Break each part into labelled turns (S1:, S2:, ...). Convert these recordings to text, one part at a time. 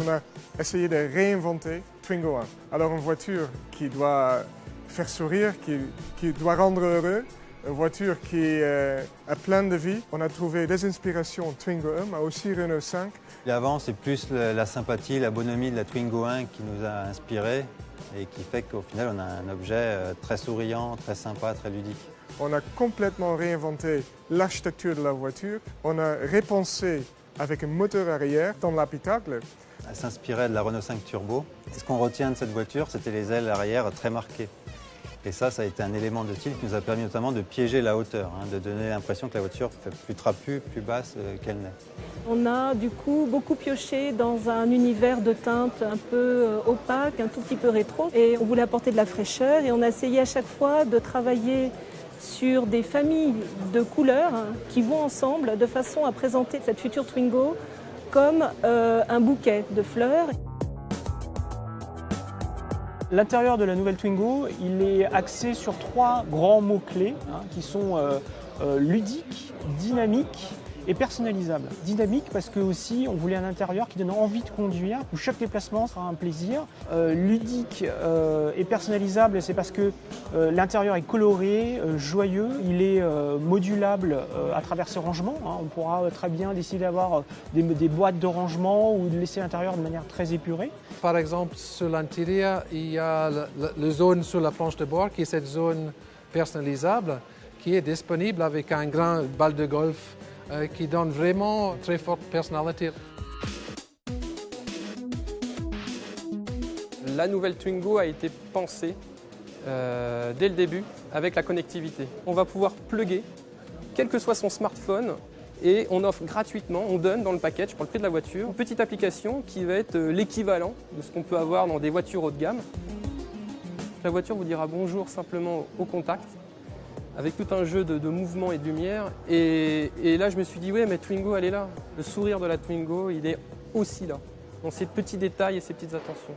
S1: On a essayé de réinventer Twingo 1. Alors une voiture qui doit faire sourire, qui doit rendre heureux, une voiture qui est pleine de vie. On a trouvé des inspirations Twingo 1, mais aussi Renault 5.
S2: L'avant, c'est plus la sympathie, la bonhomie de la Twingo 1 qui nous a inspirés et qui fait qu'au final, on a un objet très souriant, très sympa, très ludique.
S1: On a complètement réinventé l'architecture de la voiture. On a repensé avec un moteur arrière dans l'habitacle.
S2: Elle s'inspirait de la Renault 5 Turbo. Et ce qu'on retient de cette voiture, c'était les ailes arrière très marquées. Et ça a été un élément de style qui nous a permis notamment de piéger la hauteur, de donner l'impression que la voiture fait plus trapue, plus basse qu'elle n'est.
S3: On a du coup beaucoup pioché dans un univers de teintes un peu opaque, un tout petit peu rétro. Et on voulait apporter de la fraîcheur et on a essayé à chaque fois de travailler sur des familles de couleurs qui vont ensemble de façon à présenter cette future Twingo comme un bouquet de fleurs.
S4: L'intérieur de la nouvelle Twingo, il est axé sur 3 grands mots-clés qui sont ludique, dynamique et personnalisable. Dynamique parce que aussi on voulait un intérieur qui donne envie de conduire, où chaque déplacement sera un plaisir. Ludique et personnalisable, c'est parce que l'intérieur est coloré, joyeux, il est modulable à travers ses rangements. On pourra très bien décider d'avoir des boîtes de rangement ou de laisser l'intérieur de manière très épurée.
S5: Par exemple, sur l'intérieur, il y a la zone sur la planche de bord qui est cette zone personnalisable qui est disponible avec un grand balle de golf qui donne vraiment très forte personnalité.
S6: La nouvelle Twingo a été pensée dès le début avec la connectivité. On va pouvoir plugger, quel que soit son smartphone, et on offre gratuitement, on donne dans le package pour le prix de la voiture, une petite application qui va être l'équivalent de ce qu'on peut avoir dans des voitures haut de gamme. La voiture vous dira bonjour simplement au contact, avec tout un jeu de mouvements et de lumière. Et là, je me suis dit, ouais, mais Twingo, elle est là. Le sourire de la Twingo, il est aussi là, dans ces petits détails et ces petites attentions.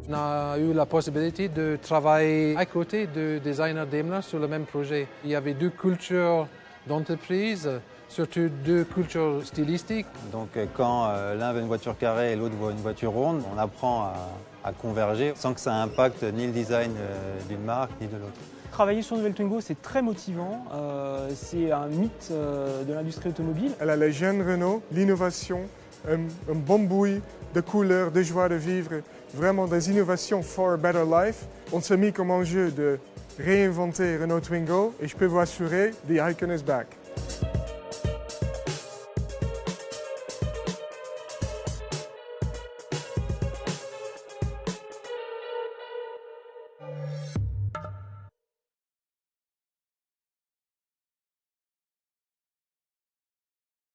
S5: On a eu la possibilité de travailler à côté de designers Daimler sur le même projet. Il y avait 2 cultures d'entreprise, surtout 2 cultures stylistiques.
S2: Donc quand l'un veut une voiture carrée et l'autre veut une voiture ronde, on apprend à converger sans que ça impacte ni le design d'une marque ni de l'autre.
S4: Travailler sur une nouvelle Twingo, c'est très motivant. C'est un mythe de l'industrie automobile.
S1: Elle a les gènes Renault, l'innovation, un bon bouille de couleurs, de joie de vivre, vraiment des innovations for a better life. On s'est mis comme enjeu de réinventer Renault Twingo et je peux vous assurer, the icon is back.